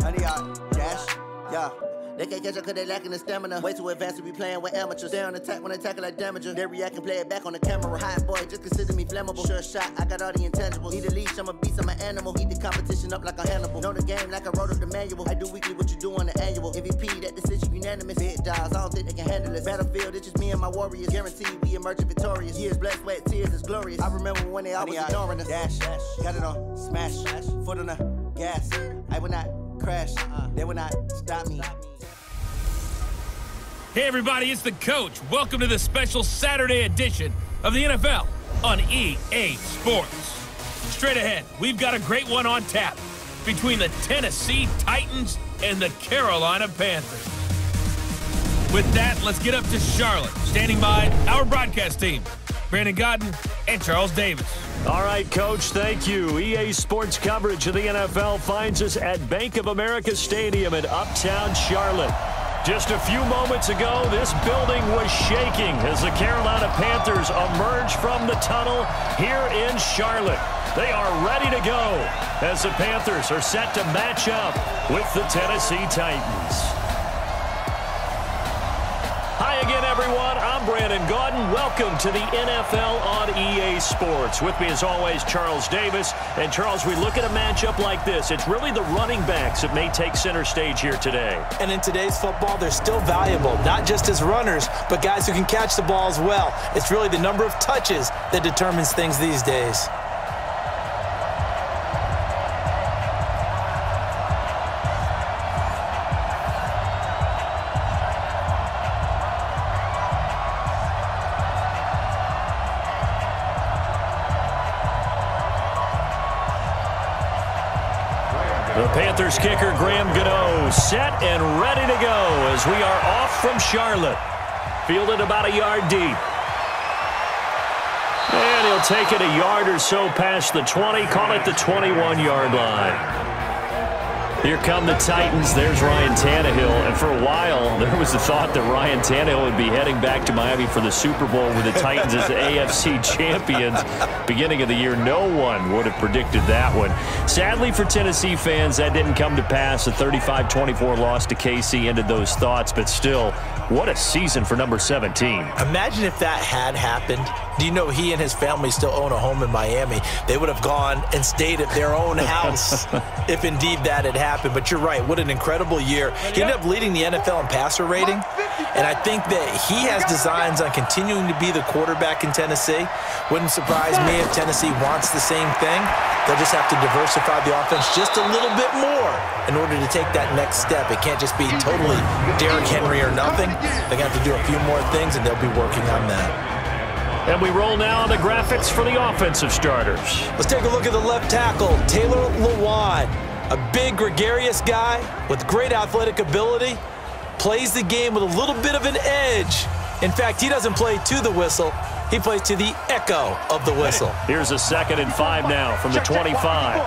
Honey, dash, yeah. They can't catch up cause they lacking the stamina. Way too advanced to be playing with amateurs. Stay on attack when they tackle like damager. They react and play it back on the camera. Hot boy, just consider me flammable. Sure shot, I got all the intangibles. Need a leash, I'm a beast, I'm an animal. Eat the competition up like a Hannibal. Know the game like I wrote up the manual. I do weekly what you do on the annual. MVP, that decision unanimous. Big dogs, I don't think they can handle it. Battlefield, it's just me and my warriors. Guaranteed we emerging victorious. Years, blood, sweat, tears, it's glorious. I remember when they always ignoring us. Dash, got it on, smash, foot on the gas. I will not crash, they will not stop me. Hey everybody, it's the coach. Welcome to the special Saturday edition of the NFL on EA Sports. Straight ahead, we've got a great one on tap between the Tennessee Titans and the Carolina Panthers. With that, let's get up to Charlotte. Standing by, our broadcast team, Brandon Godden and Charles Davis. All right, Coach, thank you. EA Sports coverage of the NFL finds us at Bank of America Stadium in Uptown Charlotte. Just a few moments ago, this building was shaking as the Carolina Panthers emerge from the tunnel here in Charlotte. They are ready to go as the Panthers are set to match up with the Tennessee Titans. Hi again, everyone. I'm Brandon Godden. Welcome to the NFL on EA Sports. With me, as always, Charles Davis. And, Charles, we look at a matchup like this. It's really the running backs that may take center stage here today. And in today's football, they're still valuable, not just as runners, but guys who can catch the ball as well. It's really the number of touches that determines things these days. The Panthers kicker, Graham Gano, set and ready to go as we are off from Charlotte. Fielded about a yard deep. And he'll take it a yard or so past the 20, call it the 21-yard line. Here come the Titans. There's Ryan Tannehill. And for a while, there was the thought that Ryan Tannehill would be heading back to Miami for the Super Bowl with the Titans as the AFC champions. Beginning of the year, no one would have predicted that one. Sadly for Tennessee fans, that didn't come to pass. A 35-24 loss to KC ended those thoughts. But still, what a season for number 17. Imagine if that had happened. Do you know he and his family still own a home in Miami? They would have gone and stayed at their own house if indeed that had happened. But you're right, what an incredible year. He ended up leading the NFL in passer rating, and I think that he has designs on continuing to be the quarterback in Tennessee. Wouldn't surprise me if Tennessee wants the same thing. They'll just have to diversify the offense just a little bit more in order to take that next step. It can't just be totally Derrick Henry or nothing. They're going to have to do a few more things, and they'll be working on that. And we roll now on the graphics for the offensive starters. Let's take a look at the left tackle, Taylor Lewan. A big, gregarious guy with great athletic ability. Plays the game with a little bit of an edge. In fact, he doesn't play to the whistle. He plays to the echo of the whistle. Here's a 2nd and 5 now from the 25.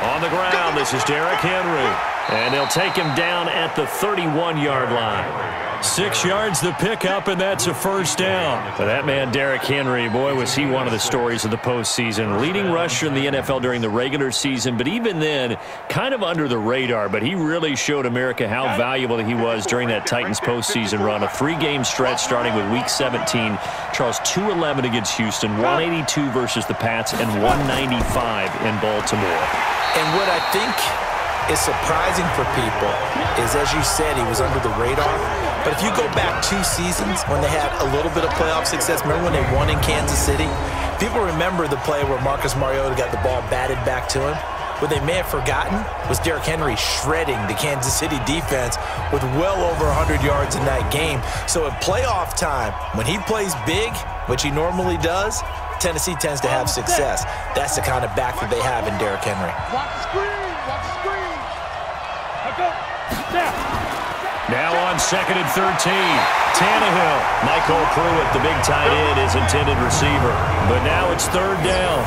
On the ground, this is Derrick Henry. And they'll take him down at the 31-yard line. 6 yards the pickup, and that's a first down. For that man, Derrick Henry, boy, was he one of the stories of the postseason. Leading rusher in the NFL during the regular season, but even then, kind of under the radar. But he really showed America how valuable he was during that Titans postseason run. A 3-game stretch starting with Week 17. Charles, 211 against Houston, 182 versus the Pats, and 195 in Baltimore. And what I think is surprising for people is, as you said, he was under the radar. But if you go back 2 seasons when they had a little bit of playoff success, remember when they won in Kansas City? People remember the play where Marcus Mariota got the ball batted back to him. What they may have forgotten was Derrick Henry shredding the Kansas City defense with well over 100 yards in that game. So at playoff time, when he plays big, which he normally does, Tennessee tends to have success. That's the kind of back that they have in Derrick Henry. Watch the screen! Watch the screen! Now on 2nd and 13, Tannehill. Michael Pruitt, the big tight end, is intended receiver. But now it's 3rd down.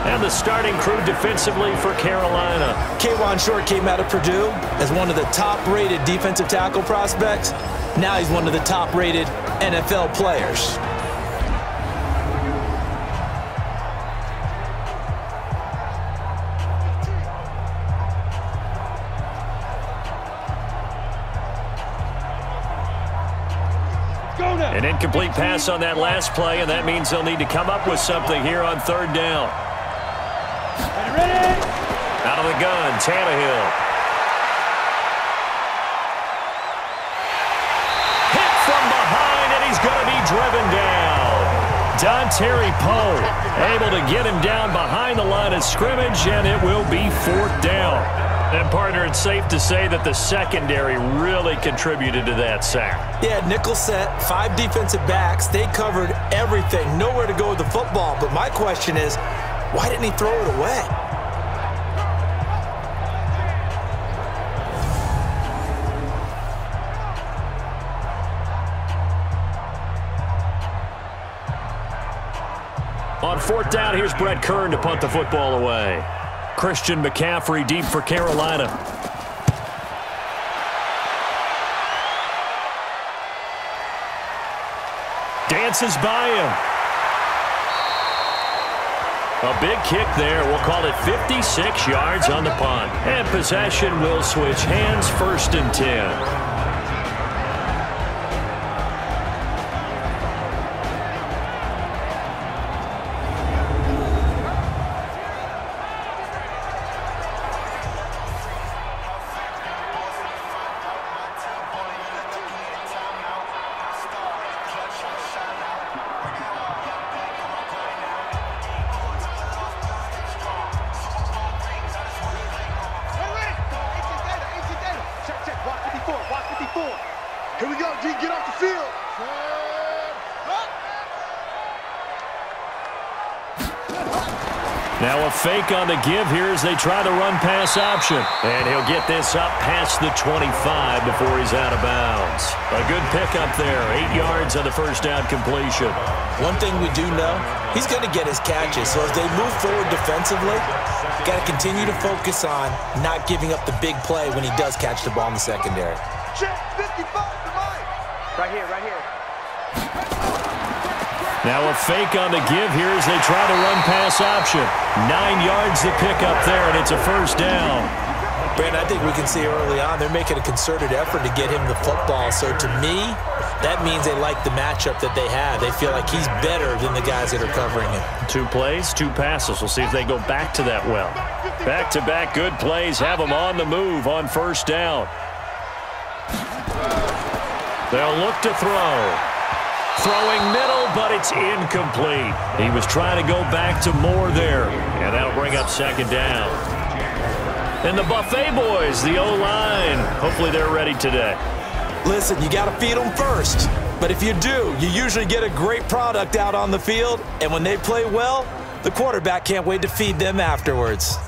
And the starting crew defensively for Carolina. K'Wan Short came out of Purdue as one of the top-rated defensive tackle prospects. Now he's one of the top-rated NFL players. An incomplete pass on that last play, and that means they'll need to come up with something here on third down. Ready? Out of the gun, Tannehill. Hit from behind, and he's going to be driven down. Dontari Poe able to get him down behind the line of scrimmage, and it will be fourth down. And, partner, it's safe to say that the secondary really contributed to that sack. Yeah, nickel set, 5 defensive backs. They covered everything. Nowhere to go with the football. But my question is, why didn't he throw it away? On fourth down, here's Brett Kern to punt the football away. Christian McCaffrey deep for Carolina. Dances by him. A big kick there. We'll call it 56 yards on the punt. And possession will switch hands, 1st and 10. Here we go, D. Get off the field. Now a fake on the give here as they try the run-pass option. And he'll get this up past the 25 before he's out of bounds. A good pickup there, 8 yards on the first down completion. One thing we do know, he's going to get his catches. So as they move forward defensively, got to continue to focus on not giving up the big play when he does catch the ball in the secondary. Check 55 to Mike. Right here, right here. Now a fake on the give here as they try the run-pass option. 9 yards to pick up there, and it's a first down. Brandon, I think we can see early on they're making a concerted effort to get him the football. So to me, that means they like the matchup that they have. They feel like he's better than the guys that are covering him. 2 plays, 2 passes. We'll see if they go back to that well. Back-to-back good plays have them on the move on first down. They'll look to throw. Throwing middle, but it's incomplete. He was trying to go back to Moore there, and that'll bring up second down. And the Buffet boys, the O-line, hopefully they're ready today. Listen, you got to feed them first. But if you do, you usually get a great product out on the field, and when they play well, the quarterback can't wait to feed them afterwards.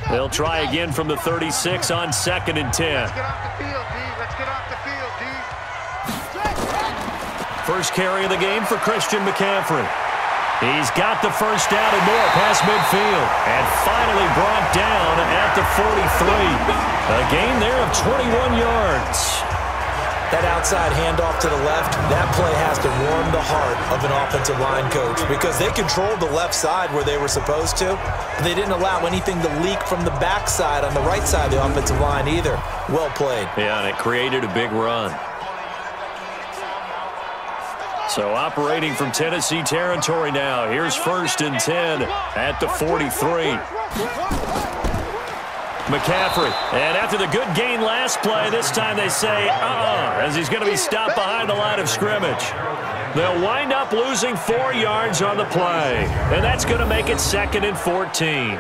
They'll try again from the 36 on 2nd and 10. Let's get off the field, D. Let's get off the field, D. First carry of the game for Christian McCaffrey. He's got the first down and more past midfield. And finally brought down at the 43. A gain there of 21 yards. That outside handoff to the left, that play has to warm the heart of an offensive line coach because they controlled the left side where they were supposed to, but they didn't allow anything to leak from the backside on the right side of the offensive line either. Well played. Yeah, and it created a big run. So operating from Tennessee territory now. Here's 1st and 10 at the 43. McCaffrey, and after the good gain last play, this time they say, as he's going to be stopped behind the line of scrimmage. They'll wind up losing 4 yards on the play, and that's going to make it 2nd and 14.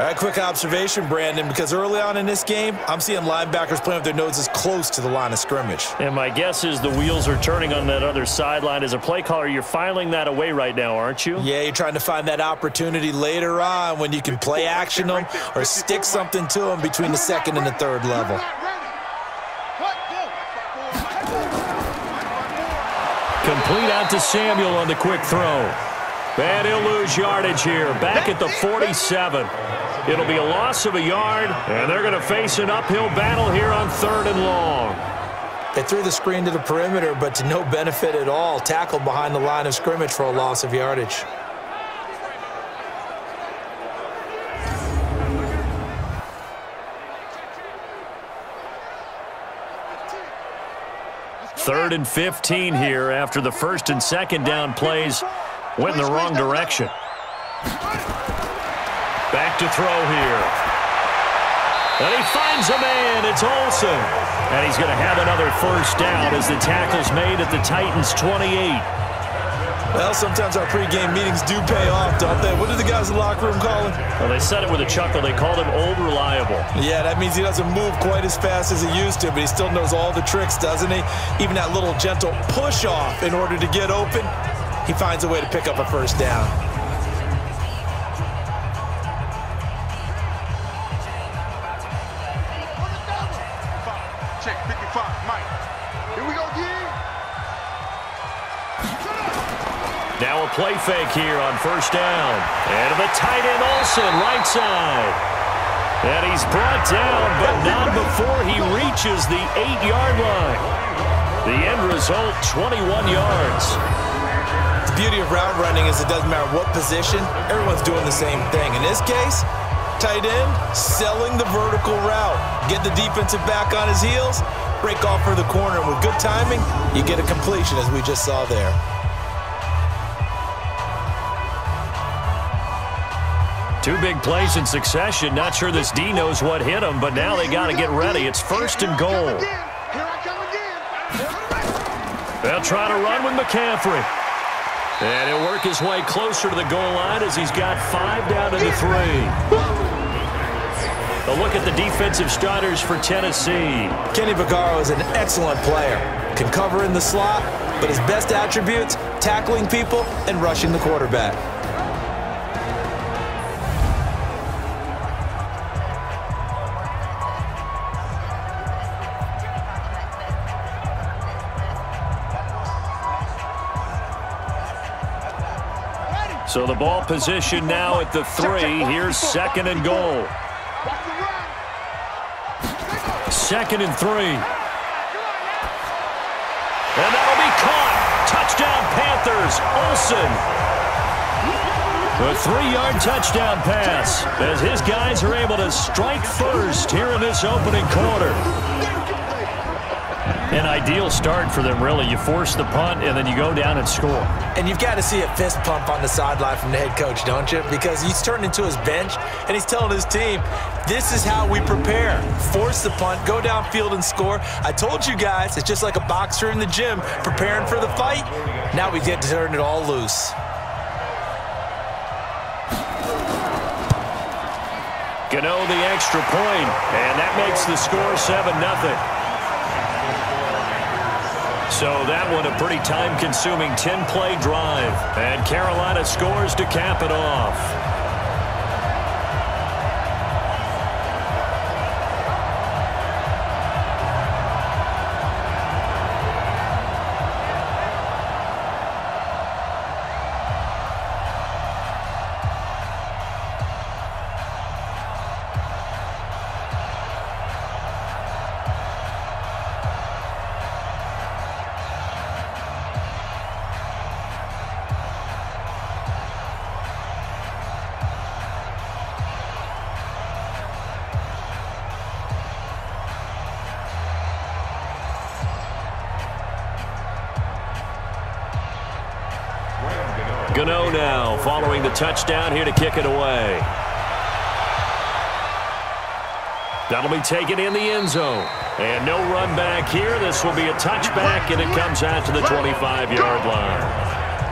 All right, quick observation, Brandon, because early on in this game, I'm seeing linebackers playing with their noses close to the line of scrimmage. And my guess is the wheels are turning on that other sideline. As a play caller, you're filing that away right now, aren't you? Yeah, you're trying to find that opportunity later on when you can play action them or stick something to them between the 2nd and the 3rd level. Complete out to Samuel on the quick throw. And he'll lose yardage here, back at the 47. It'll be a loss of a yard, and they're going to face an uphill battle here on 3rd and long. They threw the screen to the perimeter, but to no benefit at all. Tackled behind the line of scrimmage for a loss of yardage. 3rd and 15 here after the 1st and 2nd down plays went in the wrong direction. Back to throw here. And he finds a man. It's Olsen. And he's going to have another 1st down as the tackle's made at the Titans' 28. Well, sometimes our pregame meetings do pay off, don't they? What do the guys in the locker room call him? Well, they said it with a chuckle. They called him Old Reliable. Yeah, that means he doesn't move quite as fast as he used to, but he still knows all the tricks, doesn't he? Even that little gentle push-off in order to get open, he finds a way to pick up a 1st down. Check 55, Mike. Here we go again. Now a play fake here on 1st down. And the tight end Olsen, right side. And he's brought down, but not before he reaches the 8-yard line. The end result, 21 yards. The beauty of route running is it doesn't matter what position, everyone's doing the same thing. In this case, tight end selling the vertical route. Get the defensive back on his heels, break off for the corner. And with good timing, you get a completion as we just saw there. Two big plays in succession. Not sure this D knows what hit him, but now they got to get ready. It's 1st and goal. They'll try to run with McCaffrey. And he'll work his way closer to the goal line as he's got 5 down to the 3. A look at the defensive starters for Tennessee. Kenny Vaccaro is an excellent player. Can cover in the slot, but his best attributes, tackling people and rushing the quarterback. So the ball position now at the 3. Here's 2nd and goal. 2nd and 3. And that'll be caught. Touchdown Panthers. Olsen. A 3-yard touchdown pass as his guys are able to strike first here in this opening quarter. An ideal start for them, really. You force the punt, and then you go down and score. And you've got to see a fist pump on the sideline from the head coach, don't you? Because he's turned into his bench, and he's telling his team, this is how we prepare. Force the punt, go downfield and score. I told you guys, it's just like a boxer in the gym preparing for the fight. Now we get to turn it all loose. Gano the extra point, and that makes the score 7-0. So that one a pretty time-consuming 10-play drive. And Carolina scores to cap it off. Gano now following the touchdown here to kick it away. That'll be taken in the end zone. And no run back here. This will be a touchback, and it comes out to the 25-yard line.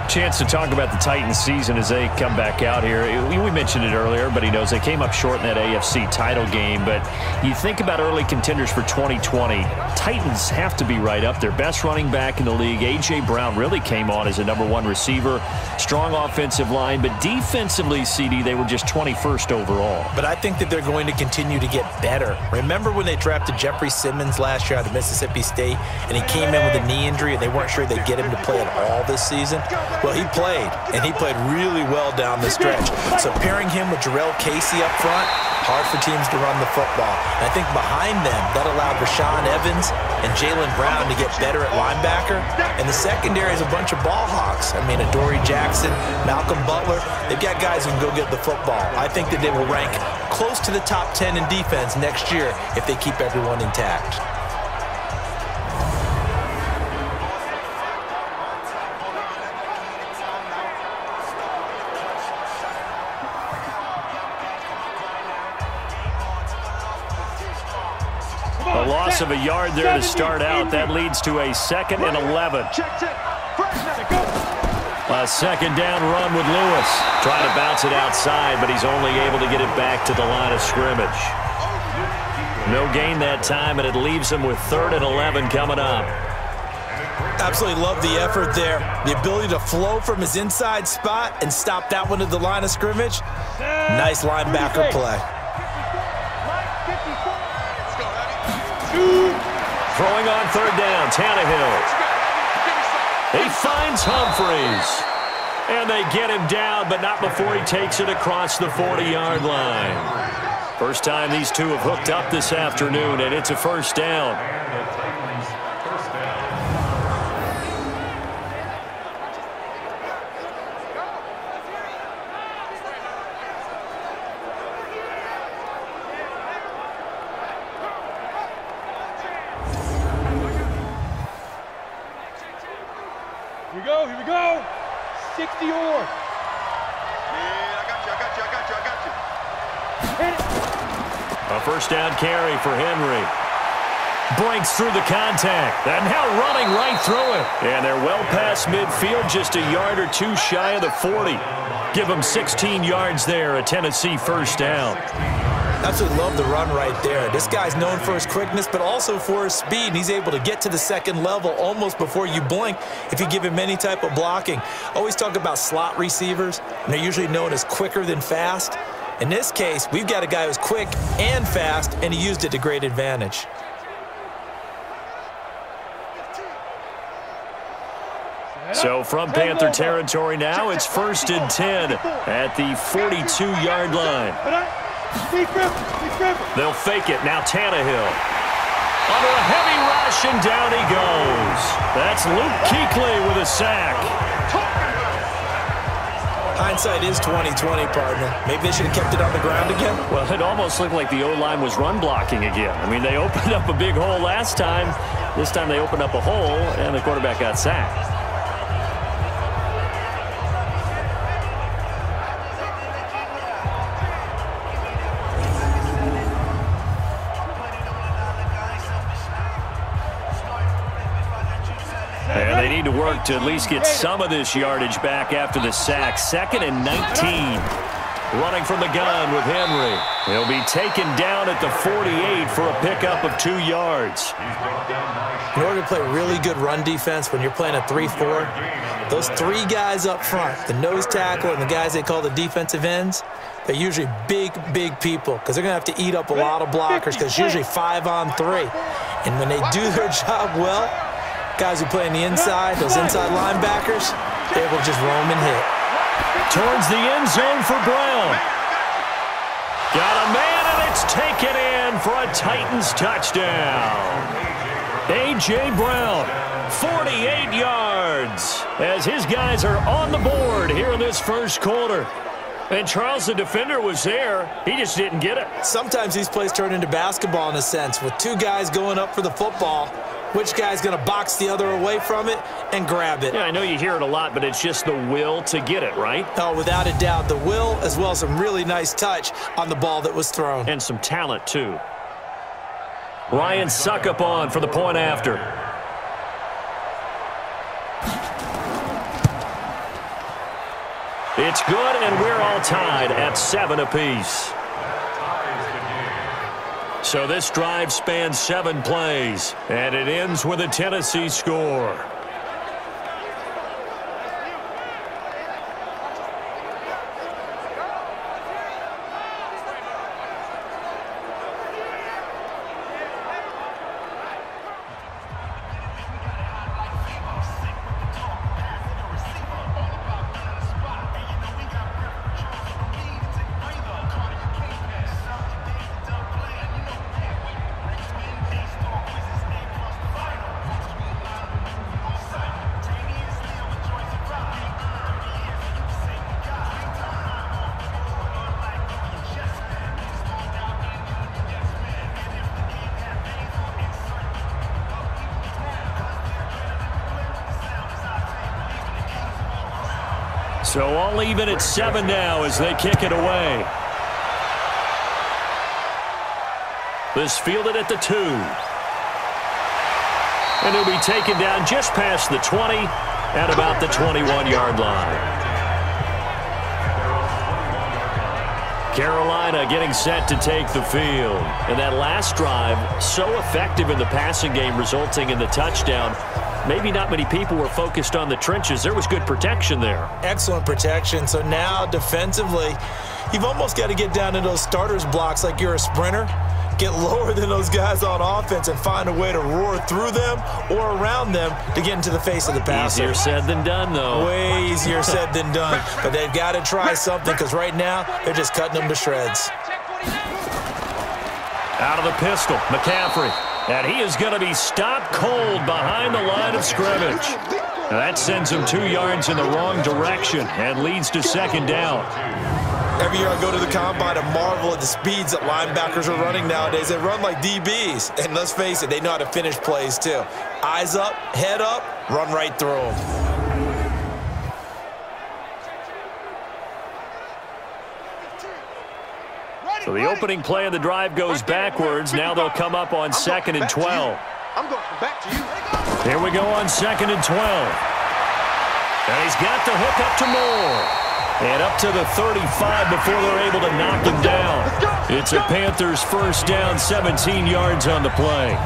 Chance to talk about the Titans season as they come back out here. We mentioned it earlier, but he knows they came up short in that AFC title game. But you think about early contenders for 2020, Titans have to be right up there. Best running back in the league. A.J. Brown really came on as a #1 receiver. Strong offensive line, but defensively, CD, they were just 21st overall. But I think that they're going to continue to get better. Remember when they drafted Jeffrey Simmons last year out of Mississippi State, and he came in with a knee injury, and they weren't sure they'd get him to play at all this season? Well, he played, and he played really well down the stretch. So pairing him with Jarrell Casey up front, hard for teams to run the football. And I think behind them, that allowed Rashaan Evans and Jalen Brown to get better at linebacker. And the secondary is a bunch of ball hawks. I mean, Adoree Jackson, Malcolm Butler, they've got guys who can go get the football. I think that they will rank close to the top 10 in defense next year if they keep everyone intact. loss of a yard there to start out. That leads to a 2nd and 11. A second down run with Lewis. Trying to bounce it outside, but he's only able to get it back to the line of scrimmage. No gain that time, and it leaves him with 3rd and 11 coming up. Absolutely love the effort there. The ability to flow from his inside spot and stop that one to the line of scrimmage. Nice linebacker play. Throwing on 3rd down, Tannehill. He finds Humphreys. And they get him down, but not before he takes it across the 40-yard line. First time these two have hooked up this afternoon, and it's a 1st down. Here we go. 60 or. Yeah, I got you. Hit it. A 1st down carry for Henry. Breaks through the contact. And now running right through it. And they're well past midfield, just a yard or 2 shy of the 40. Give them 16 yards there, a Tennessee 1st down. Absolutely love the run right there. This guy's known for his quickness, but also for his speed. He's able to get to the 2nd level almost before you blink if you give him any type of blocking. Always talk about slot receivers, and they're usually known as quicker than fast. In this case, we've got a guy who's quick and fast, and he used it to great advantage. So from Panther territory now, it's 1st and 10 at the 42-yard line. They'll fake it. Now Tannehill. Under a heavy rush, and down he goes. That's Luke Kuechly with a sack. Hindsight is 20/20, partner. Maybe they should have kept it on the ground again. Well, it almost looked like the O-line was run blocking again. I mean, they opened up a big hole last time. This time they opened up a hole, and the quarterback got sacked. And they need to work to at least get some of this yardage back after the sack. 2nd and 19. Running from the gun with Henry. He'll be taken down at the 48 for a pickup of 2 yards. In order to play really good run defense when you're playing a 3-4, those 3 guys up front, the nose tackle and the guys they call the defensive ends, they're usually big, big people because they're going to have to eat up a lot of blockers because it's usually 5-on-3. And when they do their job well, guys who play on the inside, those inside linebackers, they're able to just roam and hit. Towards the end zone for Brown. Got a man, and it's taken in for a Titans touchdown. A.J. Brown, 48 yards, as his guys are on the board here in this 1st quarter. And Charles, the defender, was there. He just didn't get it. Sometimes these plays turn into basketball in a sense, with 2 guys going up for the football. Which guy's going to box the other away from it and grab it? Yeah, I know you hear it a lot, but it's just the will to get it, right? Oh, without a doubt. The will, as well as some really nice touch on the ball that was thrown. And some talent, too. Ryan Suckup on for the point after. It's good, and we're all tied at 7 apiece. So this drive spans 7 plays, and it ends with a Tennessee score. So all even at 7 now as they kick it away. This fielded at the 2. And he'll be taken down just past the 20 at about the 21-yard line. Carolina getting set to take the field. And that last drive, so effective in the passing game, resulting in the touchdown. Maybe not many people were focused on the trenches. There was good protection there. Excellent protection. So now defensively, you've almost got to get down to those starters blocks like you're a sprinter. Get lower than those guys on offense and find a way to roar through them or around them to get into the face of the passer. Easier said than done, though. Way easier said than done. But they've got to try something because right now they're just cutting them to shreds. Out of the pistol, McCaffrey. And he is going to be stopped cold behind the line of scrimmage. Now that sends him 2 yards in the wrong direction and leads to second down. Every year I go to the combine and marvel at the speeds that linebackers are running nowadays. They run like DBs. And let's face it, they know how to finish plays too. Eyes up, head up, run right through them. So the opening play of the drive goes backwards. Now they'll come up on 2nd and 12. I'm going back to you. Here we go on 2nd and 12. And he's got the hook up to Moore. And up to the 35 before they're able to knock him down. It's a Panthers first down, 17 yards on the play.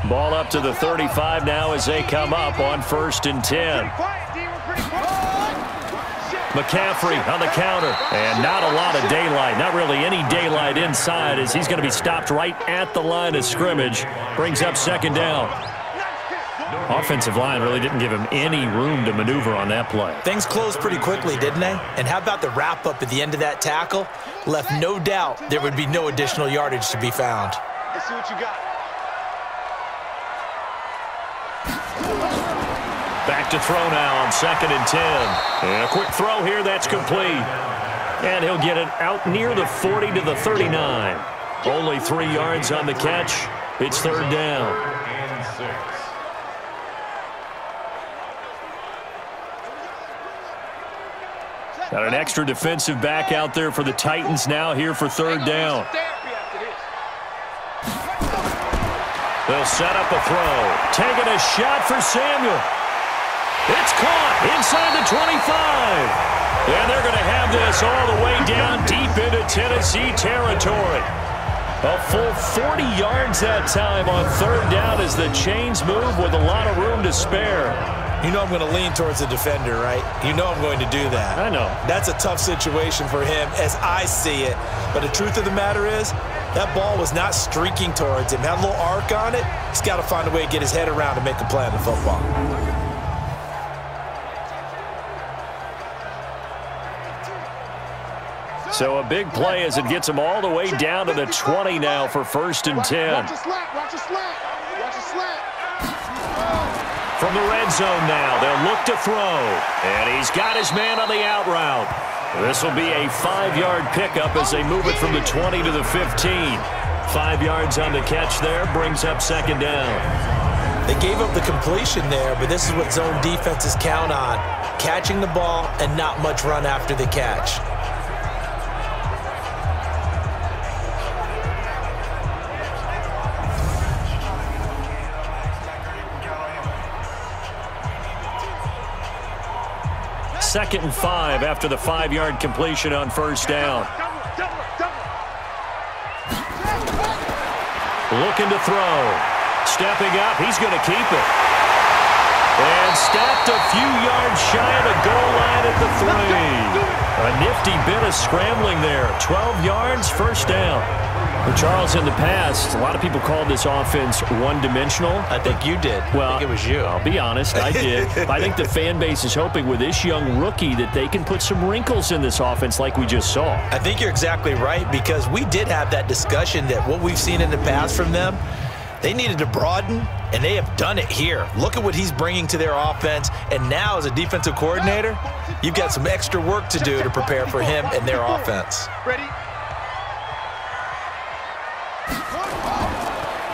Ball up to the 35 now as they come up on 1st and 10. McCaffrey on the counter. And not a lot of daylight. Not really any daylight inside as he's going to be stopped right at the line of scrimmage. Brings up 2nd down. Offensive line really didn't give him any room to maneuver on that play. Things closed pretty quickly, didn't they? And how about the wrap-up at the end of that tackle? Left no doubt there would be no additional yardage to be found. Let's see what you got. Back to throw now on 2nd and 10. And a quick throw here, that's complete. And he'll get it out near the 40 to the 39. Only 3 yards on the catch. It's 3rd down. Got an extra defensive back out there for the Titans now here for 3rd down. They'll set up a throw. Taking a shot for Samuel. It's caught inside the 25. And they're going to have this all the way down deep into Tennessee territory. A full 40 yards that time on 3rd down as the chains move with a lot of room to spare. You know I'm going to lean towards the defender, right? You know I'm going to do that. I know. That's a tough situation for him as I see it. But the truth of the matter is, that ball was not streaking towards him. Had a little arc on it. He's got to find a way to get his head around and make a play on the football. So a big play as it gets him all the way down to the 20 now for 1st and 10. Watch a slant. Watch a slant. Watch a slant. From the red zone now, they'll look to throw. And he's got his man on the out route. This will be a 5-yard pickup as they move it from the 20 to the 15. 5 yards on the catch there, brings up 2nd down. They gave up the completion there, but this is what zone defenses count on. Catching the ball and not much run after the catch. Second and 5 after the 5-yard completion on 1st down. Looking to throw. Stepping up, he's going to keep it. And stopped a few yards shy of the goal line at the 3. A nifty bit of scrambling there. 12 yards, 1st down. Well, Charles, in the past, a lot of people called this offense one-dimensional. I think you did. Well, I think it was you. I'll be honest, I did. I think the fan base is hoping with this young rookie that they can put some wrinkles in this offense like we just saw. I think you're exactly right because we did have that discussion that what we've seen in the past from them, they needed to broaden, and they have done it here. Look at what he's bringing to their offense, and now as a defensive coordinator, you've got some extra work to do to prepare for him and their offense. Ready?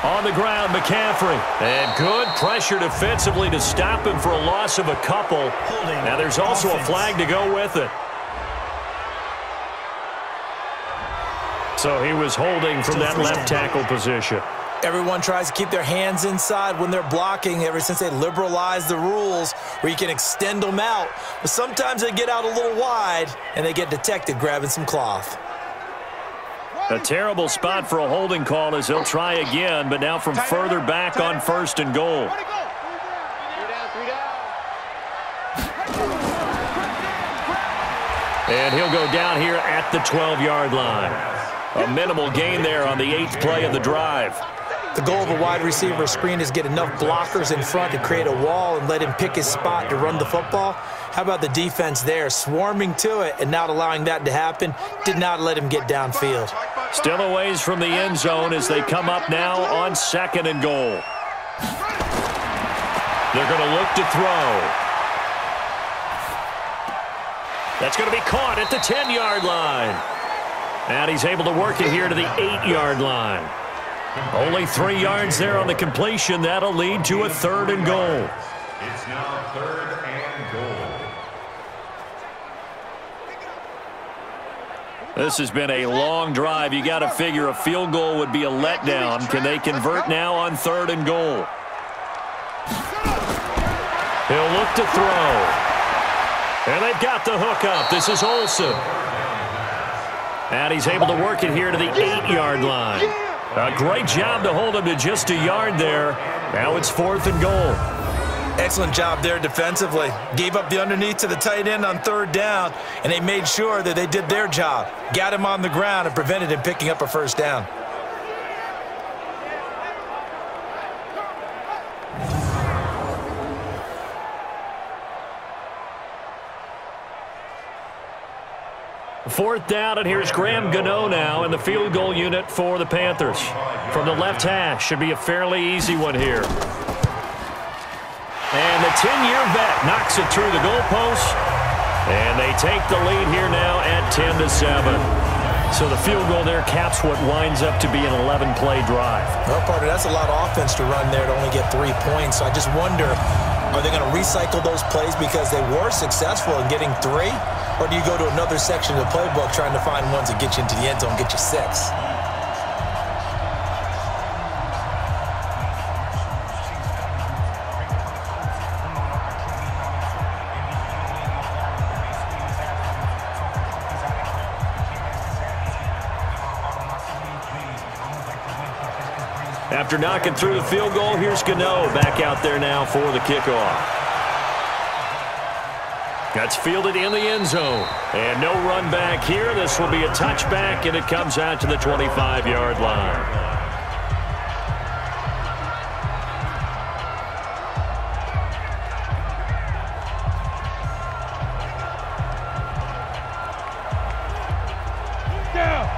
On the ground, McCaffrey. And good pressure defensively to stop him for a loss of a couple. Now there's also a flag to go with it. So he was holding from that left tackle position. Everyone tries to keep their hands inside when they're blocking ever since they liberalized the rules where you can extend them out. But sometimes they get out a little wide and they get detected grabbing some cloth. A terrible spot for a holding call as he'll try again, but now from further back on 1st and goal. And he'll go down here at the 12-yard line. A minimal gain there on the 8th play of the drive. The goal of a wide receiver screen is get enough blockers in front to create a wall and let him pick his spot to run the football. How about the defense there, swarming to it and not allowing that to happen? Did not let him get downfield. Still a ways from the end zone as they come up now on 2nd and goal. They're going to look to throw. That's going to be caught at the 10-yard line. And he's able to work it here to the 8-yard line. Only 3 yards there on the completion. That'll lead to a 3rd and goal. It's now 3rd and goal. This has been a long drive. You got to figure a field goal would be a letdown. Can they convert now on 3rd and goal? He'll look to throw. And they've got the hook up. This is Olsen. And he's able to work it here to the 8-yard line. A great job to hold him to just a yard there. Now it's 4th and goal. Excellent job there defensively. Gave up the underneath to the tight end on 3rd down, and they made sure that they did their job. Got him on the ground and prevented him picking up a 1st down. Fourth down, and here's Graham Gano now in the field goal unit for the Panthers. From the left hash, should be a fairly easy one here. And the 10-year vet knocks it through the goalpost, and they take the lead here now at 10-7. So the field goal there caps what winds up to be an 11-play drive. Well, partner, that's a lot of offense to run there to only get 3 points. So I just wonder, are they going to recycle those plays because they were successful in getting 3? Or do you go to another section of the playbook trying to find ones that get you into the end zone, get you 6? After knocking through the field goal, here's Gano back out there now for the kickoff. That's fielded in the end zone. And no run back here. This will be a touchback, and it comes out to the 25-yard line.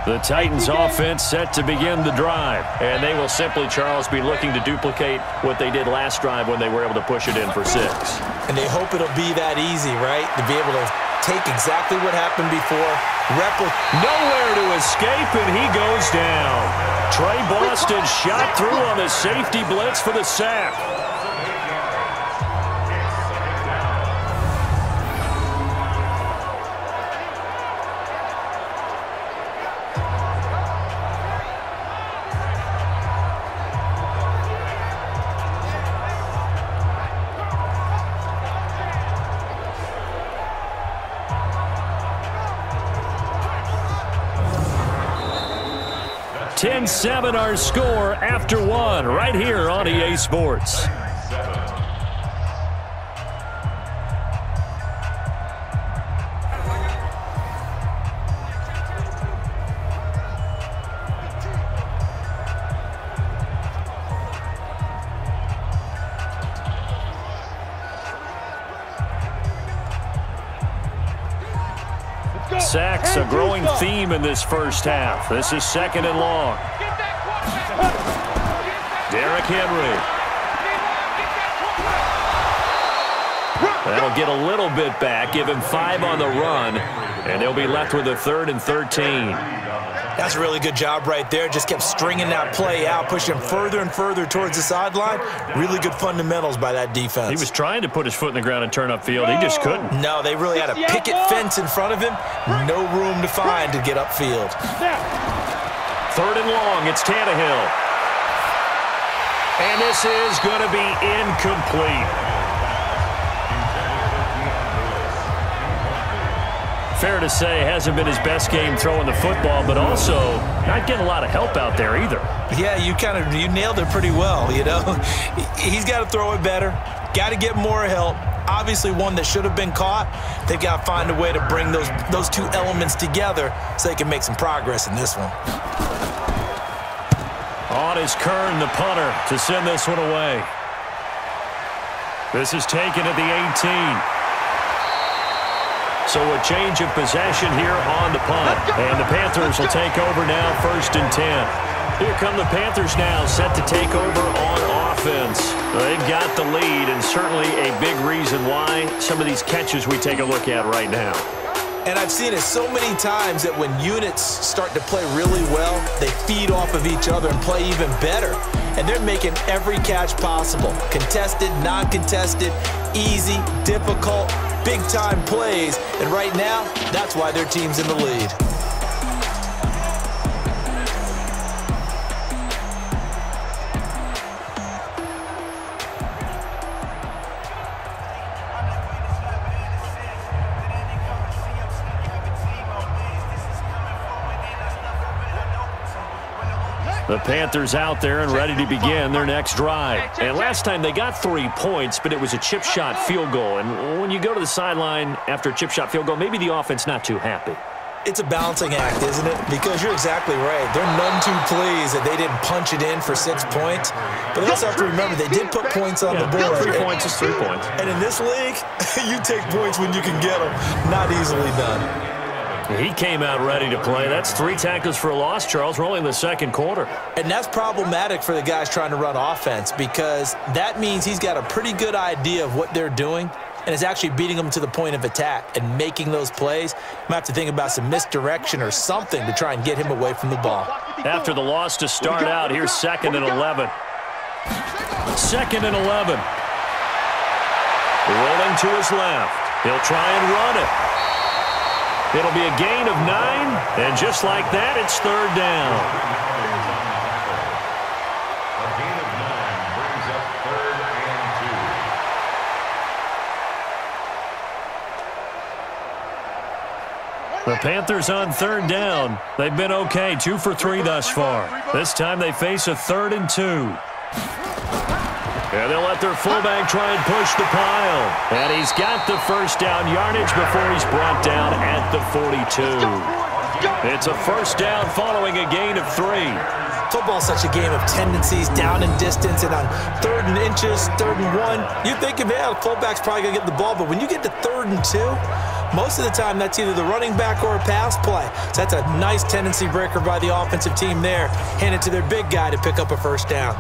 The Titans offense set to begin the drive. And they will simply, Charles, be looking to duplicate what they did last drive when they were able to push it in for 6. And they hope it'll be that easy, right? To be able to take exactly what happened before. Nowhere to escape, and he goes down. Trey Boston shot through on the safety blitz for the sack. $10-7 our score after 1 right here on EA Sports. Sacks, a growing theme in this first half. This is 2nd and long. Derrick Henry. That'll get a little bit back, give him 5 on the run, and they'll be left with a 3rd and 13. That's a really good job right there. Just kept stringing that play out, pushing him further and further towards the sideline. Really good fundamentals by that defense. He was trying to put his foot in the ground and turn upfield. He just couldn't. No, they really had a picket fence in front of him. No room to find to get upfield. 3rd and long. It's Tannehill. And this is going to be incomplete. Fair to say, hasn't been his best game throwing the football, but also not getting a lot of help out there either. Yeah, you nailed it pretty well, you know. He's got to throw it better. Got to get more help. Obviously one that should have been caught. They've got to find a way to bring those two elements together so they can make some progress in this one. On is Kern, the punter, to send this one away. This is taken at the 18. So a change of possession here on the punt. And the Panthers will take over now, 1st and 10. Here come the Panthers now, set to take over on offense. They've got the lead, and certainly a big reason why some of these catches we take a look at right now. And I've seen it so many times that when units start to play really well, they feed off of each other and play even better. And they're making every catch possible. Contested, non-contested, easy, difficult, big-time plays. And right now, that's why their team's in the lead. The Panthers out there and ready to begin their next drive. And last time they got 3 points, but it was a chip shot field goal. And when you go to the sideline after a chip shot field goal, maybe the offense not too happy. It's a balancing act, isn't it? Because you're exactly right. They're none too pleased that they didn't punch it in for 6 points. But they also have to remember they did put points on the board. 3 points is 3 points. And in this league, you take points when you can get them. Not easily done. He came out ready to play. That's 3 tackles for a loss, Charles. We're only in the 2nd quarter. And that's problematic for the guys trying to run offense because that means he's got a pretty good idea of what they're doing and is actually beating them to the point of attack and making those plays. You might have to think about some misdirection or something to try and get him away from the ball. After the loss to start out, here's 2nd and 11. 2nd and 11. Rolling to his left. He'll try and run it. It'll be a gain of 9, and just like that, it's 3rd down. A gain of 9 brings up 3rd and 2. The Panthers on 3rd down. They've been okay, 2 for 3 thus far. This time they face a 3rd and 2. And they'll let their fullback try and push the pile. And he's got the 1st down yardage before he's brought down at the 42. It's a 1st down following a gain of 3. Football's such a game of tendencies, down and distance, and on 3rd and inches, 3rd and 1, you think, yeah, the fullback's probably going to get the ball. But when you get to 3rd and 2, most of the time that's either the running back or a pass play. So that's a nice tendency breaker by the offensive team there. Hand it to their big guy to pick up a 1st down.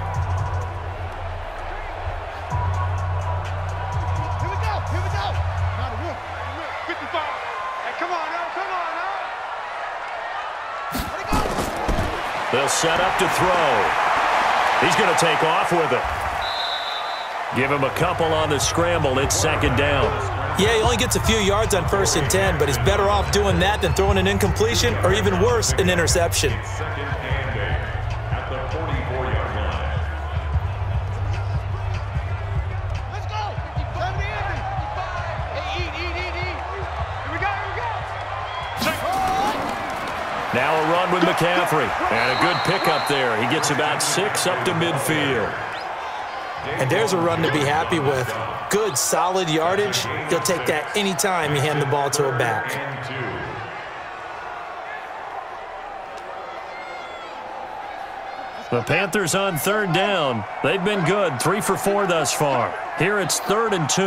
They'll set up to throw. He's going to take off with it. Give him a couple on the scramble. It's 2nd down. Yeah, he only gets a few yards on 1st and 10, but he's better off doing that than throwing an incompletion or even worse, an interception. 2nd and 8 at the 44-yard line. Let's go. 70 Andy. Hey, eat. Here we go. Now a run with McCaffrey. And a good pickup there. He gets about 6 up to midfield. And there's a run to be happy with. Good, solid yardage. He'll take that anytime you hand the ball to a back. The Panthers on 3rd down. They've been good, 3 for 4 thus far. Here it's 3rd and 2.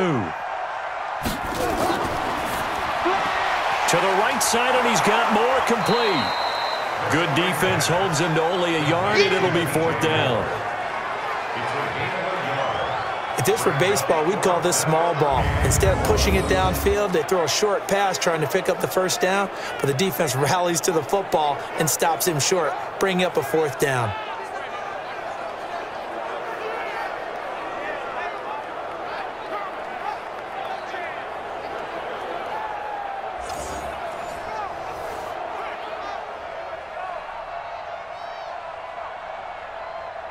To the right side, and he's got more complete. Good defense holds him to only a yard, and it'll be 4th down. If this were baseball, we'd call this small ball. Instead of pushing it downfield, they throw a short pass trying to pick up the first down, but the defense rallies to the football and stops him short, bringing up a 4th down.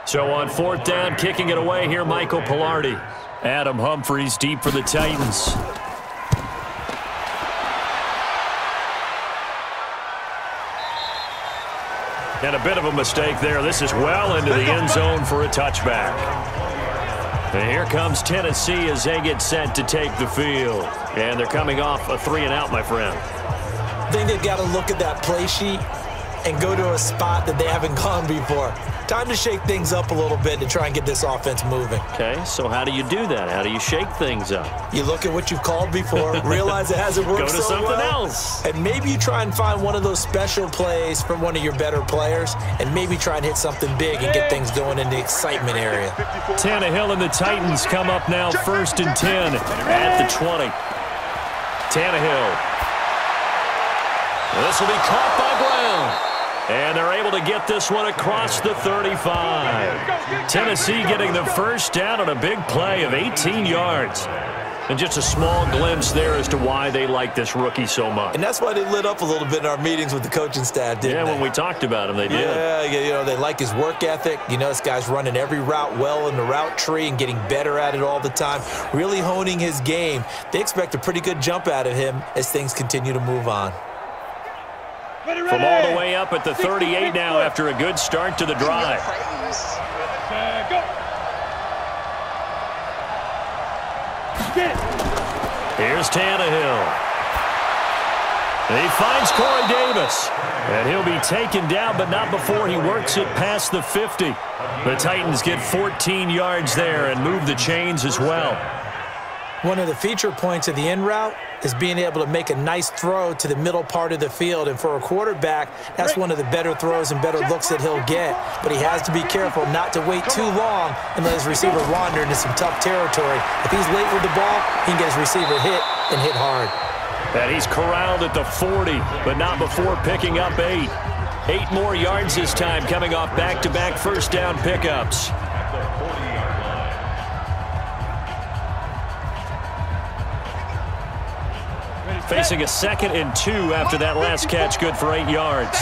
So on 4th down, kicking it away here, Michael Pilardi. Adam Humphries deep for the Titans. And a bit of a mistake there. This is well into the end zone for a touchback. And here comes Tennessee as they get set to take the field. And they're coming off a 3-and-out, my friend. I think they've got to look at that play sheet and go to a spot that they haven't gone before. Time to shake things up a little bit to try and get this offense moving. Okay, so how do you do that? How do you shake things up? You look at what you've called before, realize it hasn't worked so well. Go to something else. And maybe you try and find one of those special plays from one of your better players, and maybe try and hit something big and get things going in the excitement area. Tannehill and the Titans come up now 1st and 10 at the 20. Tannehill. This will be caught by Brown. And they're able to get this one across the 35. Tennessee getting the first down on a big play of 18 yards. And just a small glimpse there as to why they like this rookie so much. And that's why they lit up a little bit in our meetings with the coaching staff, didn't they? Yeah, when we talked about him, they did. Yeah, you know, they like his work ethic. You know, this guy's running every route well in the route tree and getting better at it all the time, really honing his game. They expect a pretty good jump out of him as things continue to move on. From all the way up at the 38 now after a good start to the drive. Here's Tannehill. And he finds Corey Davis. And he'll be taken down, but not before he works it past the 50. The Titans get 14 yards there and move the chains as well. One of the feature points of the in route is being able to make a nice throw to the middle part of the field. And for a quarterback, that's one of the better throws and better looks that he'll get. But he has to be careful not to wait too long and let his receiver wander into some tough territory. If he's late with the ball, he can get his receiver hit and hit hard. And he's corralled at the 40, but not before picking up 8. 8 more yards this time, coming off back-to-back first down pickups. Facing a 2nd and 2 after that last catch, good for 8 yards.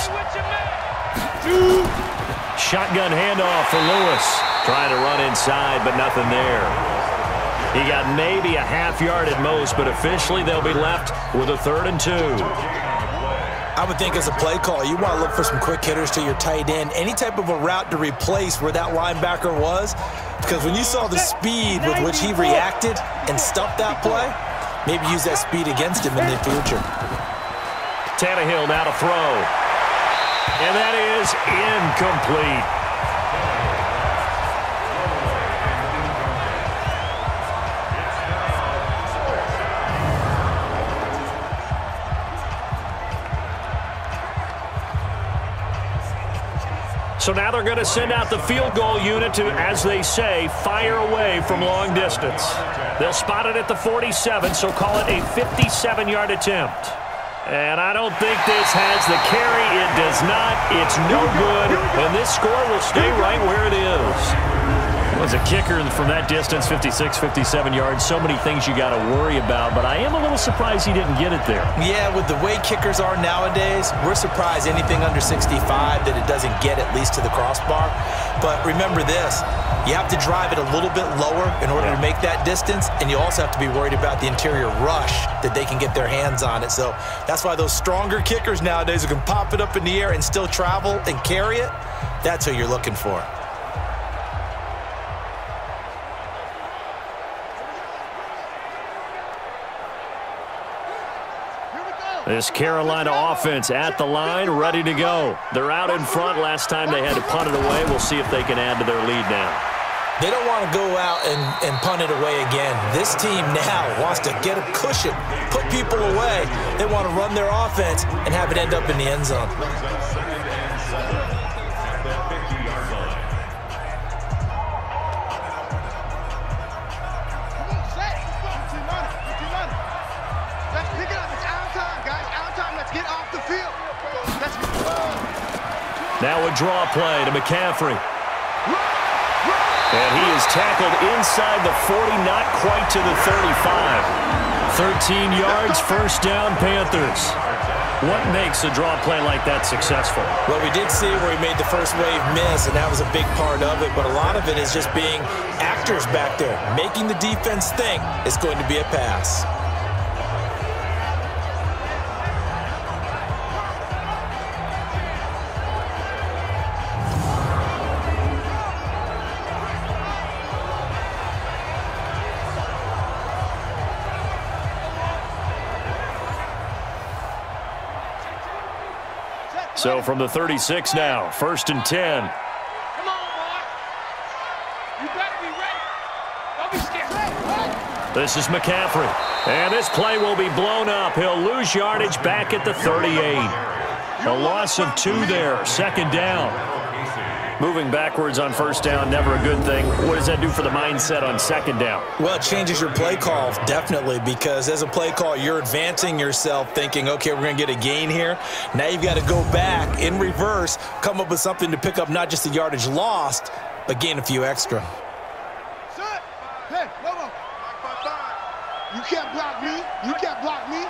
Shotgun handoff for Lewis. Trying to run inside, but nothing there. He got maybe a half yard at most, but officially they'll be left with a 3rd and 2. I would think as a play call, you want to look for some quick hitters to your tight end. Any type of a route to replace where that linebacker was. Because when you saw the speed with which he reacted and stuffed that play, maybe use that speed against him in the future. Tannehill now to throw. And that is incomplete. So now they're going to send out the field goal unit to, as they say, fire away from long distance. They'll spot it at the 47, so call it a 57-yard attempt. And I don't think this has the carry. It does not. It's no good. And this score will stay right where it is. Was a kicker from that distance, 56, 57 yards. So many things you got to worry about, but I am a little surprised he didn't get it there. Yeah, with the way kickers are nowadays, we're surprised anything under 65 that it doesn't get at least to the crossbar. But remember this, you have to drive it a little bit lower in order to make that distance, and you also have to be worried about the interior rush that they can get their hands on it. So that's why those stronger kickers nowadays who can pop it up in the air and still travel and carry it, that's who you're looking for. This Carolina offense at the line, ready to go. They're out in front. Last time they had to punt it away. We'll see if they can add to their lead now. They don't want to go out and punt it away again. This team now wants to get a cushion, put people away. They want to run their offense and have it end up in the end zone. Now a draw play to McCaffrey. And he is tackled inside the 40, not quite to the 35. 13 yards, first down, Panthers. What makes a draw play like that successful? Well, we did see where he made the first wave miss, and that was a big part of it. But a lot of it is just being actors back there, making the defense think it's going to be a pass. So from the 36 now, 1st and 10. Come on, boy. You better be ready. Don't be scared. This is McCaffrey. And this play will be blown up. He'll lose yardage back at the 38. A loss of 2 there, 2nd down. Moving backwards on 1st down, never a good thing. What does that do for the mindset on 2nd down? Well, it changes your play call, definitely, because as a play call, you're advancing yourself thinking, okay, we're going to get a gain here. Now you've got to go back in reverse, come up with something to pick up not just the yardage lost, but gain a few extra. Set. Hey, come on. You can't block me. You can't block me.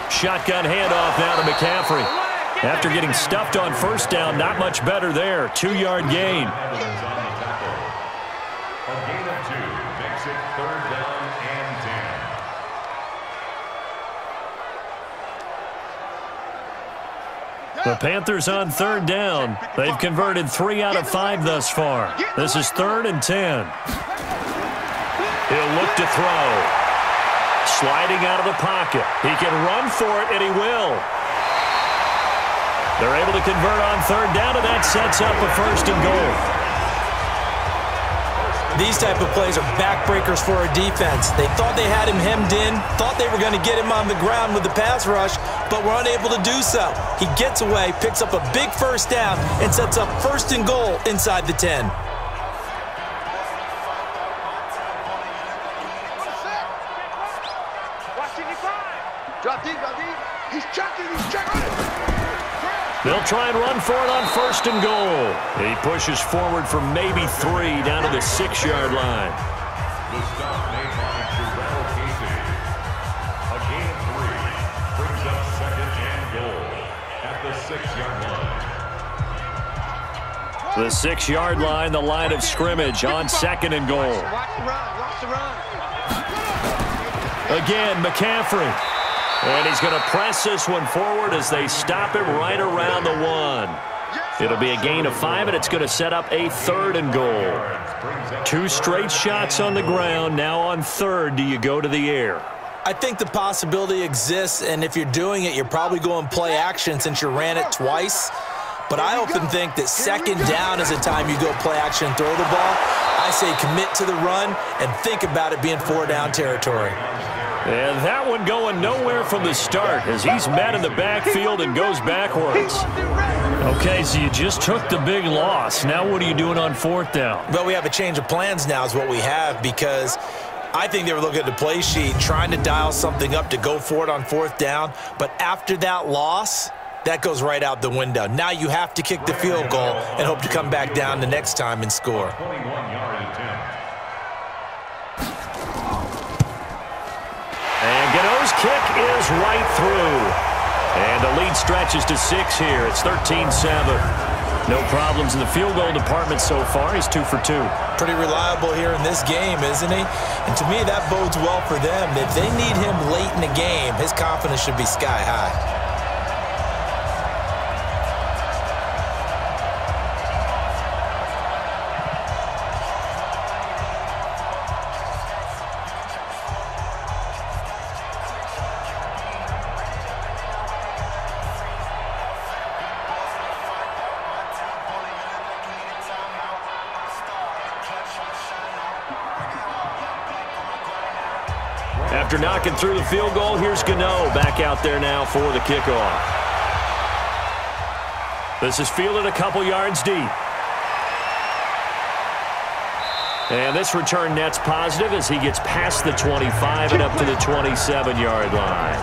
Shotgun handoff now to McCaffrey. After getting stuffed on 1st down, not much better there. 2-yard gain. A gain of 2 makes it 3rd down and 10. The Panthers on 3rd down. They've converted 3 out of 5 thus far. This is 3rd and 10. He'll look to throw. Sliding out of the pocket. He can run for it, and he will. They're able to convert on 3rd down, and that sets up a 1st and goal. These type of plays are backbreakers for a defense. They thought they had him hemmed in, thought they were going to get him on the ground with the pass rush, but were unable to do so. He gets away, picks up a big 1st down, and sets up 1st and goal inside the 10. Drop deep, drop deep. He's checking, he's checking. They'll try and run for it on 1st and goal. He pushes forward for maybe 3 down to the 6-yard line. The stop made by Jarrell Casey. A gain of 3 brings up 2nd and goal at the 6-yard line. The 6-yard line, the line of scrimmage on 2nd and goal. Watch the run, watch the run. Again, McCaffrey. And he's going to press this one forward as they stop him right around the 1. It'll be a gain of 5, and it's going to set up a 3rd and goal. 2 straight shots on the ground. Now on 3rd, do you go to the air? I think the possibility exists, and if you're doing it, you're probably going play action since you ran it twice. But I often think that 2nd down is the time you go play action and throw the ball. I say commit to the run and think about it being 4-down territory. And that one going nowhere from the start as he's met in the backfield and goes backwards. Okay, so you just took the big loss. Now what are you doing on 4th down? Well, we have a change of plans now is what we have, because I think they were looking at the play sheet, trying to dial something up to go for it on 4th down. But after that loss, that goes right out the window. Now you have to kick the field goal and hope to come back down the next time and score. 21-yard attempt. And Gano's kick is right through. And the lead stretches to 6 here. It's 13-7. No problems in the field goal department so far. He's 2 for 2. Pretty reliable here in this game, isn't he? And to me, that bodes well for them. If they need him late in the game, his confidence should be sky high. After knocking through the field goal, here's Gano back out there now for the kickoff. This is fielded a couple yards deep. And this return net's positive as he gets past the 25 and up to the 27-yard line.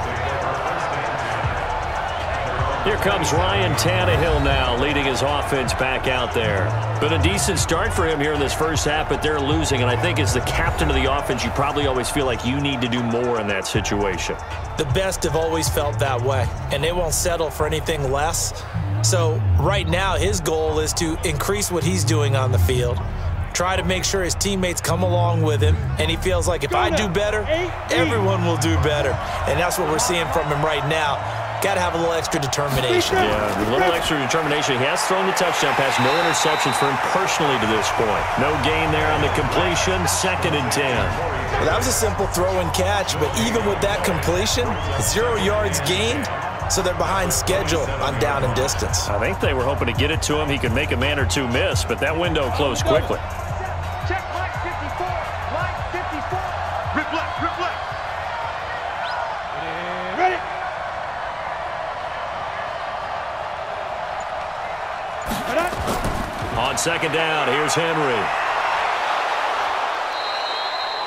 Here comes Ryan Tannehill now, leading his offense back out there. Been a decent start for him here in this first half, but they're losing. And I think as the captain of the offense, you probably always feel like you need to do more in that situation. The best have always felt that way, and they won't settle for anything less. So right now, his goal is to increase what he's doing on the field, try to make sure his teammates come along with him, and he feels like if I do better, everyone will do better. And that's what we're seeing from him right now. Got to have a little extra determination. Yeah, a little extra determination. He has thrown the touchdown pass. No interceptions for him personally to this point. No gain there on the completion. 2nd and 10. Well, that was a simple throw and catch, but even with that completion, 0 yards gained, so they're behind schedule on down and distance. I think they were hoping to get it to him. He could make a man or two miss, but that window closed quickly. Check line 54. Line 54. Rip left, rip left. Ready. On 2nd down, here's Henry.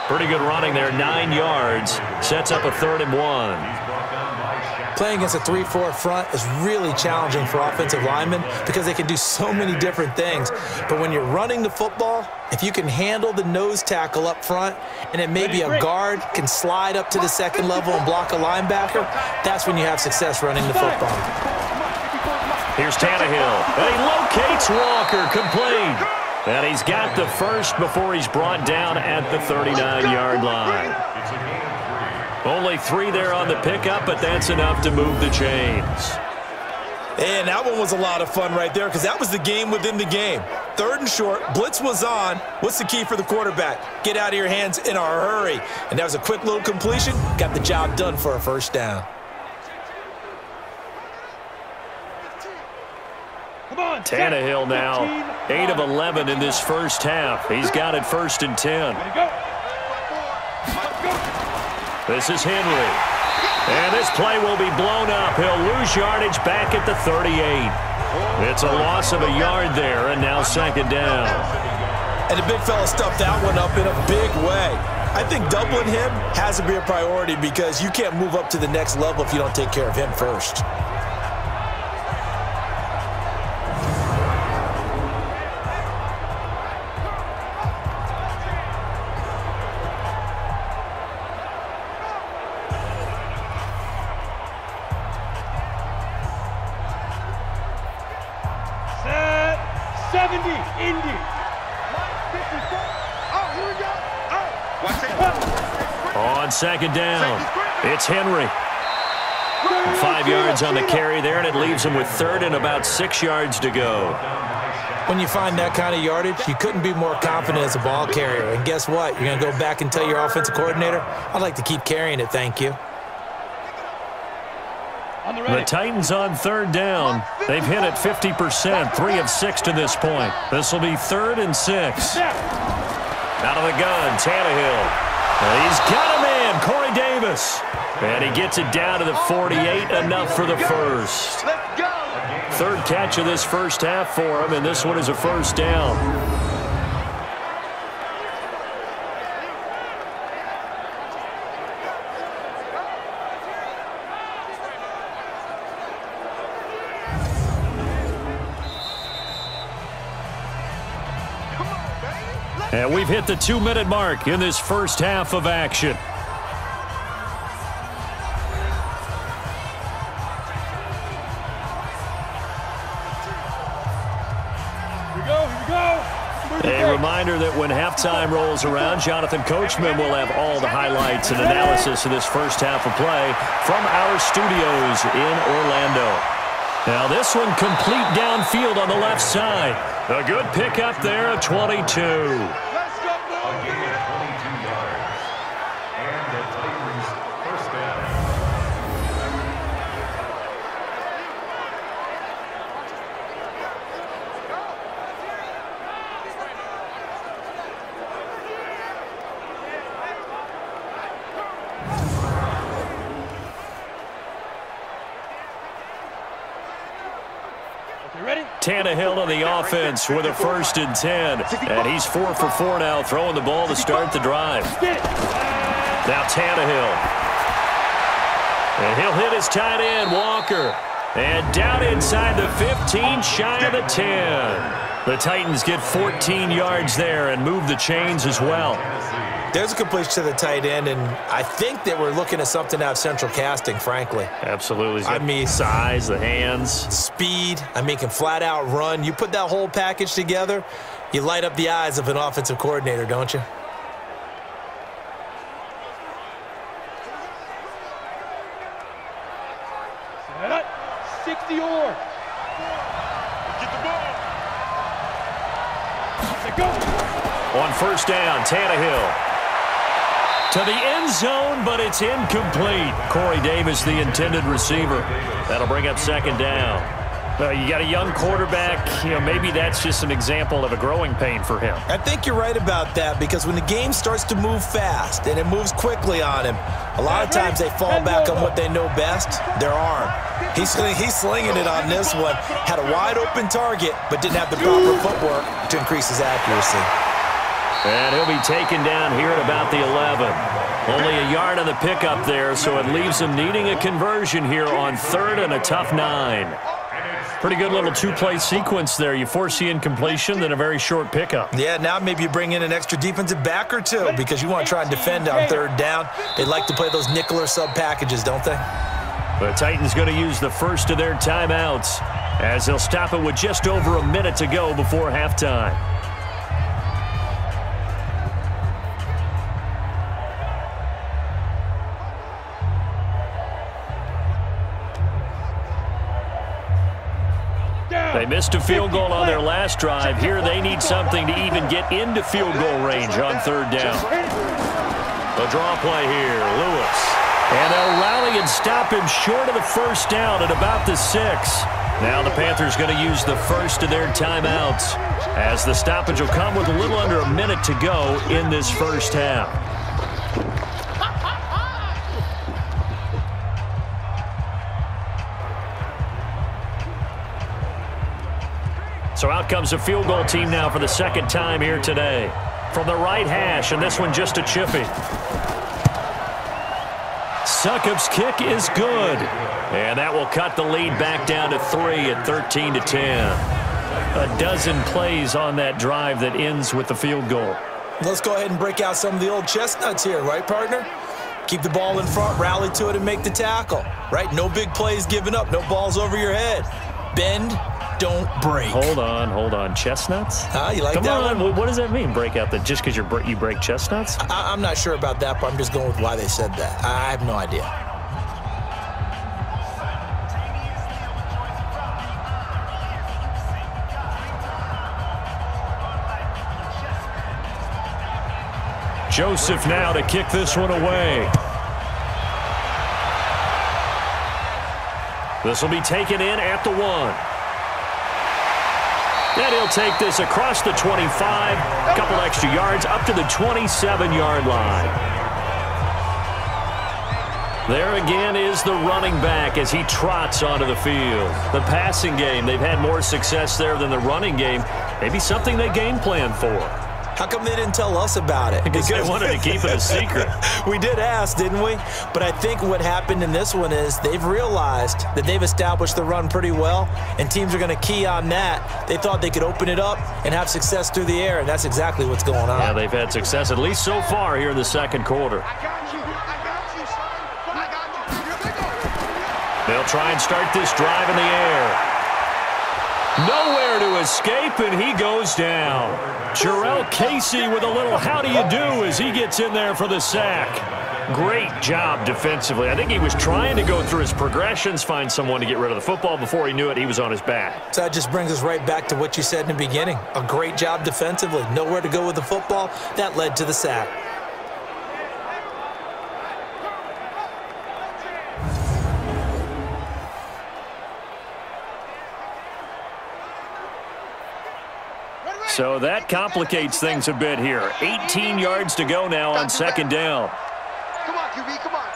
Pretty good running there, 9 yards. Sets up a 3rd and 1. Playing against a 3-4 front is really challenging for offensive linemen because they can do so many different things. But when you're running the football, if you can handle the nose tackle up front and then maybe a guard can slide up to the 2nd level and block a linebacker, that's when you have success running the football. Here's Tannehill, and he locates Walker, complete. And he's got the first before he's brought down at the 39-yard line. Only 3 there on the pickup, but that's enough to move the chains. And that one was a lot of fun right there because that was the game within the game. 3rd and short, blitz was on. What's the key for the quarterback? Get out of your hands in a hurry. And that was a quick little completion. Got the job done for a 1st down. Tannehill now 8 of 11 in this first half. He's got it 1st and 10. This is Henry. And this play will be blown up. He'll lose yardage back at the 38. It's a loss of a yard there, and now 2nd down. And the big fella stuffed that one up in a big way. I think doubling him has to be a priority because you can't move up to the next level if you don't take care of him first. On 2nd down, it's Henry. 5 yards on the carry there, and it leaves him with 3rd and about 6 yards to go. When you find that kind of yardage, you couldn't be more confident as a ball carrier. And guess what? You're going to go back and tell your offensive coordinator, I'd like to keep carrying it, thank you. The Titans on 3rd down. They've hit it 50%, 3 of 6 to this point. This will be 3rd and 6. Out of the gun, Tannehill. He's got him in, Corey Davis. And he gets it down to the 48, enough for the first. 3rd catch of this first half for him, and this one is a 1st down. And we've hit the 2-minute mark in this first half of action. A reminder that when halftime rolls around, Jonathan Coachman will have all the highlights and analysis of this first half of play from our studios in Orlando. Now this one complete downfield on the left side. A good pickup there at 22. Tannehill on the offense with a 1st and 10. And he's 4 for 4 now, throwing the ball to start the drive. Now Tannehill. And he'll hit his tight end, Walker. And down inside the 15, shy of the 10. The Titans get 14 yards there and move the chains as well. There's a completion to the tight end, and I think that we're looking at something out of central casting, frankly. Absolutely. I mean, size, the hands. Speed. I mean, can flat out run. You put that whole package together, you light up the eyes of an offensive coordinator, don't you? Set up. 60 or. Get the ball. Let's go. On first down, Tannehill. To the end zone, but it's incomplete. Corey Davis, the intended receiver. That'll bring up second down. You got a young quarterback. Maybe that's just an example of a growing pain for him. I think you're right about that, because when the game starts to move fast and it moves quickly on him, a lot of times they fall back on what they know best, their arm. He's slinging it on this one. Had a wide open target, but didn't have the proper footwork to increase his accuracy. And he'll be taken down here at about the 11. Only a yard on the pickup there, so it leaves him needing a conversion here on third and a tough 9. Pretty good little two-play sequence there. You force the incompletion, then a very short pickup. Yeah, now maybe you bring in an extra defensive back or two, because you want to try and defend on third down. They like to play those nickel or sub packages, don't they? The Titans going to use the first of their timeouts, as they'll stop it with just over a minute to go before halftime. They missed a field goal on their last drive. Here they need something to even get into field goal range on third down. The draw play here, Lewis. And they'll rally and stop him short of the first down at about the 6. Now the Panthers going to use the first of their timeouts, as the stoppage will come with a little under a minute to go in this first half. So out comes a field goal team now for the second time here today. From the right hash, and this one just a chippy. Succop's kick is good. And that will cut the lead back down to 3 at 13-10. A dozen plays on that drive that ends with the field goal. Let's go ahead and break out some of the old chestnuts here, right, partner? Keep the ball in front, rally to it, and make the tackle, right? No big plays given up, no balls over your head. Bend, don't break. Hold on. Chestnuts? You like that one? Come on. What does that mean, break out? Just because you break chestnuts? I'm not sure about that, but I'm just going with why they said that. I have no idea. Joseph now to kick this one away. This will be taken in at the 1. And he'll take this across the 25, a couple extra yards, up to the 27-yard line. There again is the running back as he trots onto the field. The passing game, they've had more success there than the running game. Maybe something they game plan for. How come they didn't tell us about it? Because they wanted to keep it a secret. We did ask, didn't we? But I think what happened in this one is they've realized that they've established the run pretty well, and teams are going to key on that. They thought they could open it up and have success through the air, and that's exactly what's going on. Yeah, they've had success, at least so far here in the second quarter. They'll try and start this drive in the air. Nowhere to escape, and he goes down. Jarrell Casey with a little how do you do as he gets in there for the sack. Great job defensively. I think he was trying to go through his progressions, find someone to get rid of the football. Before he knew it, he was on his back. So that just brings us right back to what you said in the beginning. A great job defensively. Nowhere to go with the football. That led to the sack. So that complicates things a bit here. 18 yards to go now on second down. Come on, QB, come on.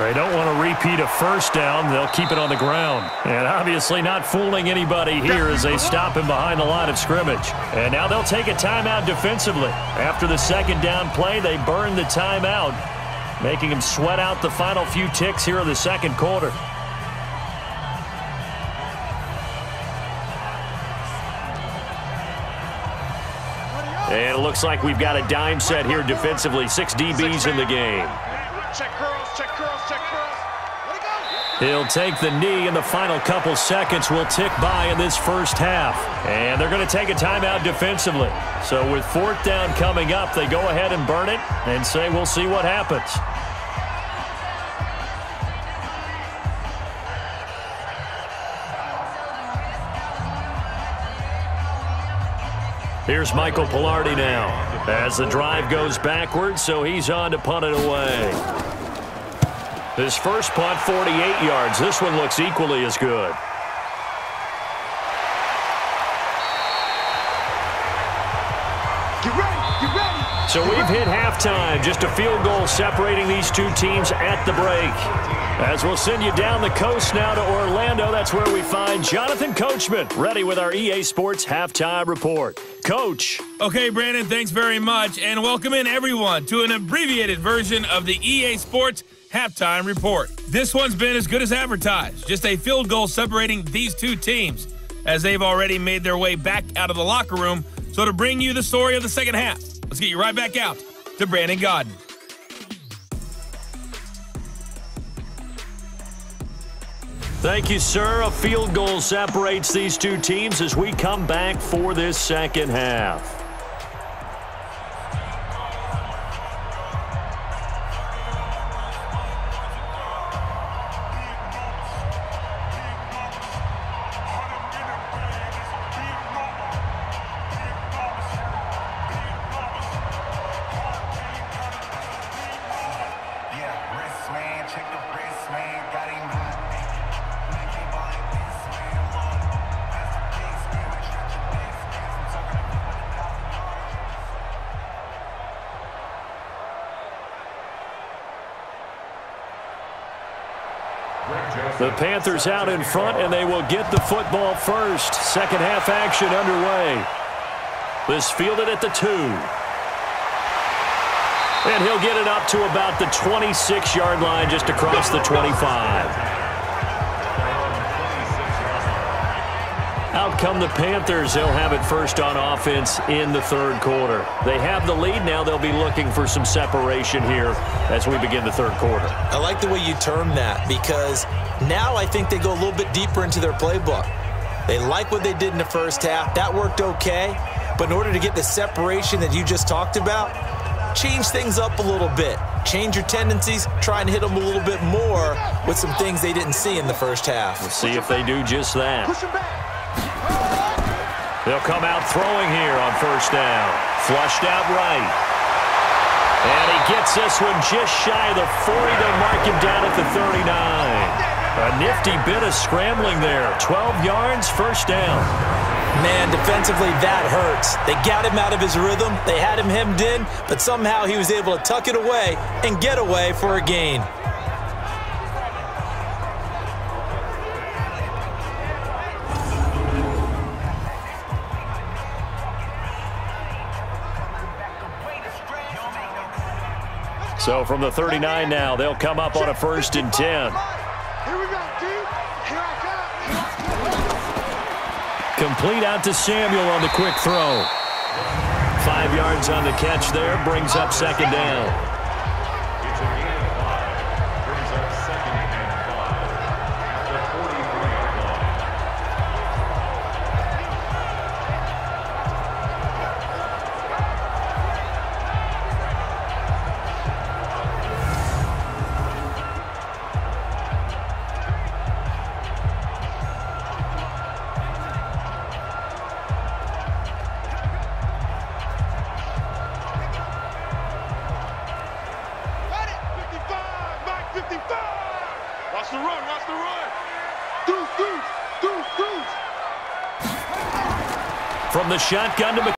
They don't want to repeat a first down. They'll keep it on the ground. And obviously not fooling anybody here as they stop him behind the line of scrimmage. And now they'll take a timeout defensively. After the second down play, they burn the timeout. making him sweat out the final few ticks here in the second quarter. And it looks like we've got a dime set here defensively. 6 DBs in the game. Check curls, check curls, check curls. He'll take the knee, and the final couple seconds will tick by in this first half. And they're going to take a timeout defensively. So with 4th down coming up, they go ahead and burn it and say we'll see what happens. Here's Michael Pilardi now as the drive goes backwards, so he's on to punt it away. His first punt, 48 yards. This one looks equally as good. Get ready, get ready. So we've hit halftime. Just a field goal separating these two teams at the break. As we'll send you down the coast now to Orlando, that's where we find Jonathan Coachman, ready with our EA Sports Halftime Report. Coach. Okay, Brandon, thanks very much, and welcome in everyone to an abbreviated version of the EA Sports Halftime Report. This one's been as good as advertised. Just a field goal separating these two teams as they've already made their way back out of the locker room. So to bring you the story of the second half, let's get you right back out to Brandon Godden. Thank you, sir. A field goal separates these two teams as we come back for this second half. The Panthers out in front, and they will get the football first. Second half action underway. This fielded at the 2. And he'll get it up to about the 26-yard line, just across the 25. Out come the Panthers. They'll have it first on offense in the third quarter. They have the lead now. They'll be looking for some separation here as we begin the third quarter. I like the way you term that, because now I think they go a little bit deeper into their playbook. They like what they did in the first half. That worked okay. But in order to get the separation that you just talked about, change things up a little bit. Change your tendencies. Try and hit them a little bit more with some things they didn't see in the first half. We'll see if they do just that. They'll come out throwing here on first down. Flushed out right. And he gets this one just shy of the 40. They'll mark him down at the 39. A nifty bit of scrambling there. 12 yards, first down. Man, defensively, that hurts. They got him out of his rhythm. They had him hemmed in, but somehow he was able to tuck it away and get away for a gain. So from the 39 now, they'll come up on a 1st and 10. Here we go, D. Here I come. Complete out to Samuel on the quick throw. 5 yards on the catch there, brings up second down. It's a gain of 5. Brings up second and 5. The 43-yard line. Watch the run, watch the run. Deuce, deuce, deuce, deuce. From the shotgun to